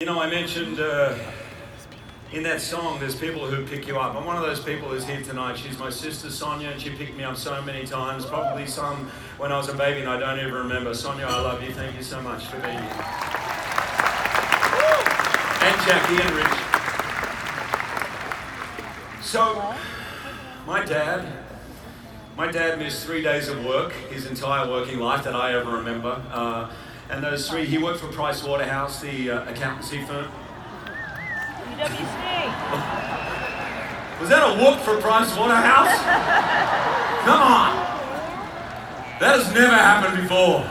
I mentioned in that song, there's people who pick you up. I'm one of those people who's here tonight. She's my sister, Sonia, and she picked me up so many times, probably some when I was a baby and I don't even remember. Sonia, I love you. Thank you so much for being here. And Jackie and Rich. So, my dad missed 3 days of work, his entire working life that I ever remember. And those three, he worked for Price Waterhouse, the accountancy firm. PwC. Was that a whoop for Price Waterhouse? Come on! That has never happened before.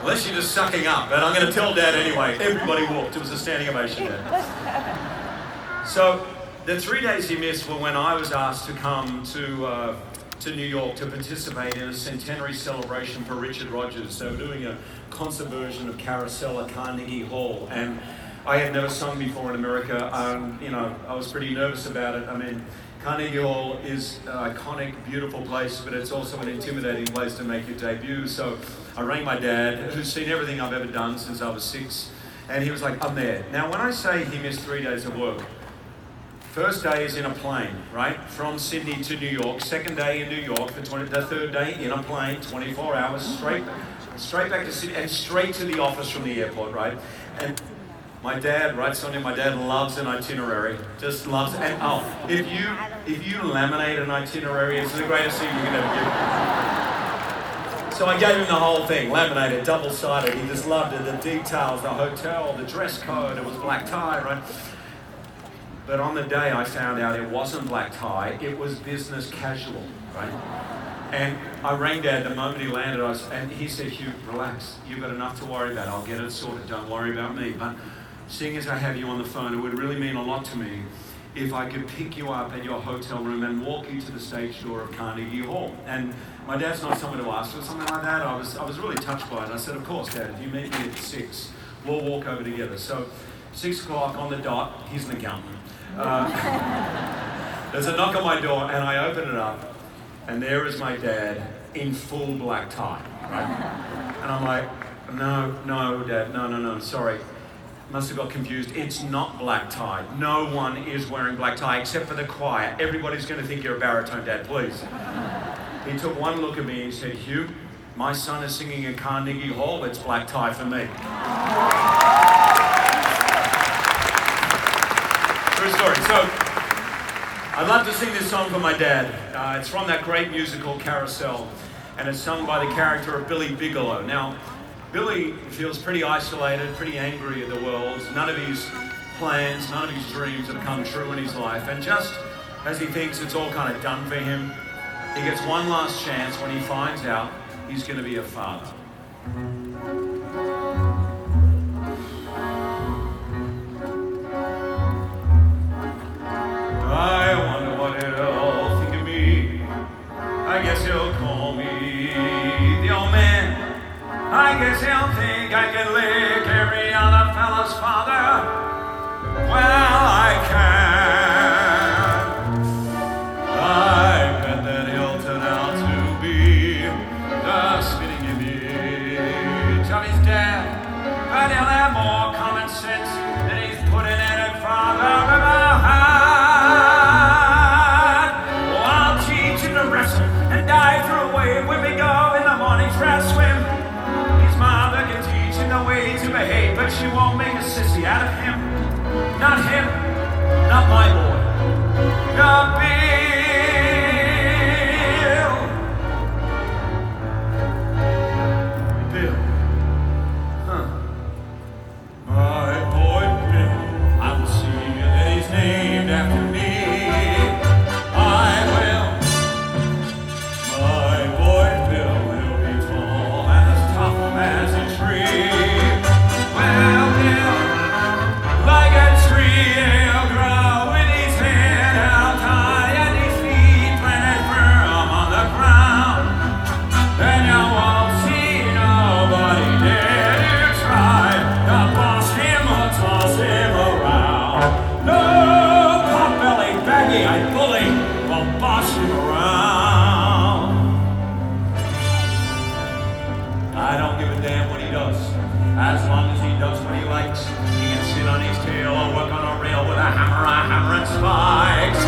Unless you're just sucking up, but I'm going to tell Dad anyway. Everybody whooped. It was a standing ovation, Dad. So, the 3 days he missed were when I was asked to come to New York to participate in a centenary celebration for Richard Rodgers. They were doing a concert version of Carousel at Carnegie Hall, and I had never sung before in America. I was pretty nervous about it. I mean, Carnegie Hall is an iconic, beautiful place, but it's also an intimidating place to make your debut. So I rang my dad, who's seen everything I've ever done since I was 6, and he was like, I'm there. Now, when I say he missed 3 days of work, first day is in a plane, right? From Sydney to New York. Second day in New York. The third day in a plane, 24 hours, straight back to Sydney, and straight to the office from the airport, right? And my dad, right, Sonia, my dad loves an itinerary. Just loves it. And if you laminate an itinerary, it's the greatest thing you can ever give. So I gave him the whole thing, laminated, double-sided. He just loved it. The details, the hotel, the dress code, it was black tie, right? But on the day I found out it wasn't black tie, it was business casual, right? And I rang Dad the moment he landed, and he said, Hugh, relax, you've got enough to worry about, I'll get it sorted, don't worry about me. But seeing as I have you on the phone, it would really mean a lot to me if I could pick you up at your hotel room and walk you to the stage door of Carnegie Hall. And my dad's not someone to ask for something like that. I was really touched by it. I said, of course, Dad, if you meet me at 6, we'll walk over together. So 6 o'clock on the dot, he's an accountant. There's a knock on my door and I open it up and there is my dad in full black tie, right? And I'm like, no, Dad, no, sorry. Must have got confused. It's not black tie. No one is wearing black tie except for the choir. Everybody's going to think you're a baritone, Dad, please. He took one look at me and he said, Hugh, my son is singing in Carnegie Hall. It's black tie for me. True story. So, I'd love to sing this song for my dad. It's from that great musical Carousel, and it's sung by the character of Billy Bigelow. Now, Billy feels pretty isolated, pretty angry at the world. None of his plans, none of his dreams have come true in his life, and just as he thinks it's all kind of done for him, he gets one last chance when he finds out he's going to be a father. I wonder what he'll think of me. I guess he'll call me the old man. I guess he'll think I can lick every other fella's father. Well, I can. I bet that he'll turn out to be the spitting image of his dad. But he'll have more common sense than he's putting in it father ever had. And dive through a wave when we go in the morning's grass swim. His mother can teach him the way to behave, but she won't make a sissy out of him. Not him, not my boy, not Bill. My boy Bill, I will see that he's named after me. Well, Bill, like a tree, he'll grow with his on his tail or work on a rail with a hammer and spikes.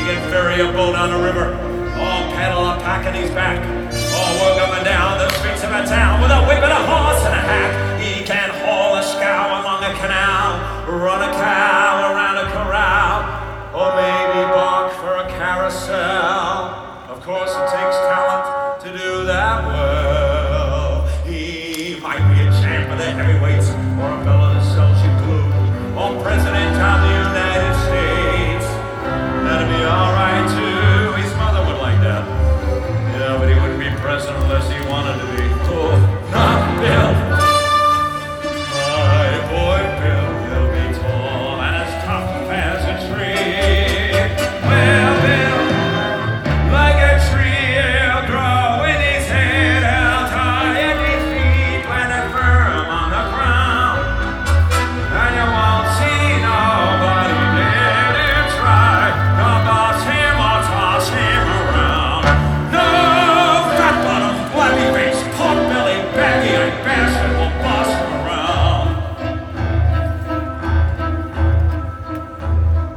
He can ferry a boat on the river or paddle a pack on his back or work up and down the streets of a town with a whip and a horse and a hack. He can haul a scow along a canal, run a cow around a corral, or maybe bark for a carousel. Of course it takes talent to do that well. He might be a champ of the heavyweights or a fella that sells you glue or president of the United States. That'd be alright too. His mother would like that. Yeah, but he wouldn't be president unless he wanted to be. Oh, not Bill. My boy Bill, he'll be tall and as tough as a tree. Well, Bill, like a tree, he'll grow in his head, he'll tie in his feet when they're firm on the ground. And you won't see nobody dare to try to boss him or toss him around. No fat bottom, flabby face, pork belly, baggy-eyed bastard will boss him around.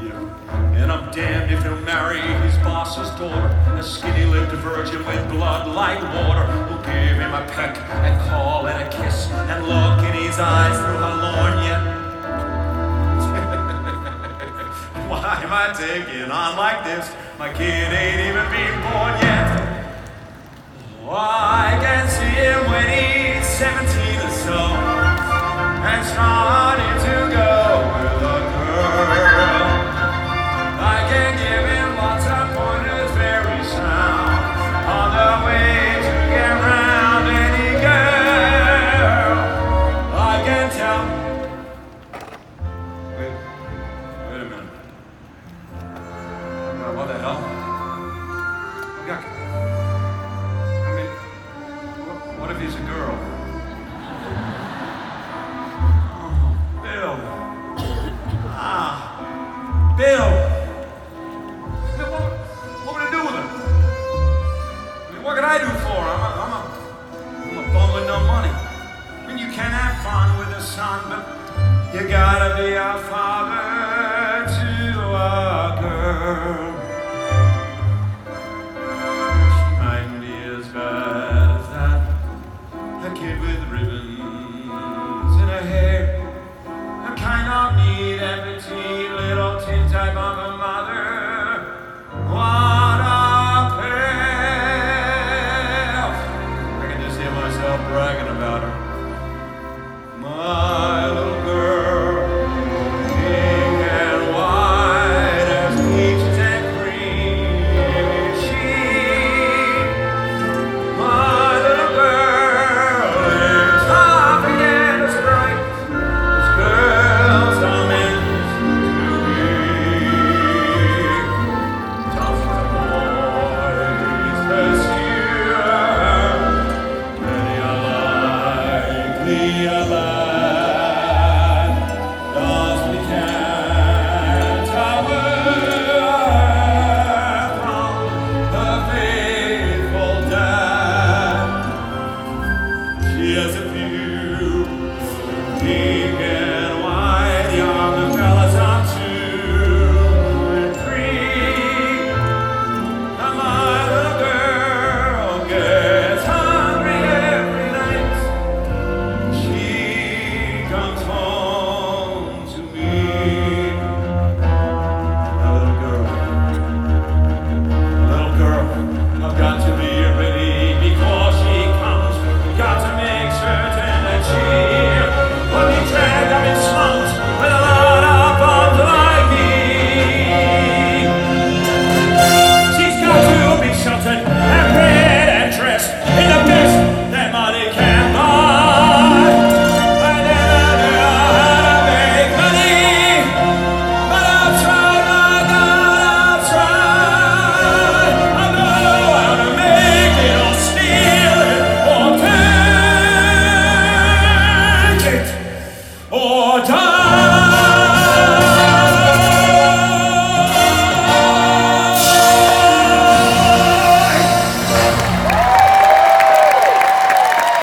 Yeah, and I'm damned if he'll marry his boss's daughter, a skinny-lipped virgin with blood like water, who'll give him a peck and call and a kiss and look in his eyes through her lorgnette. Why am I taking on like this? My kid ain't even been born yet. Oh, I can see him when he's 17 or so and starting to go with a girl. I can give him lots of pointers very sound on the way to get round any girl. I can tell. Wait a minute. What the hell? I mean, what if he's a girl? Oh, Bill. Bill. What would I do with him? I mean, what can I do for him? I'm a bum with no money. I mean, you can have fun with a son, but you gotta be a father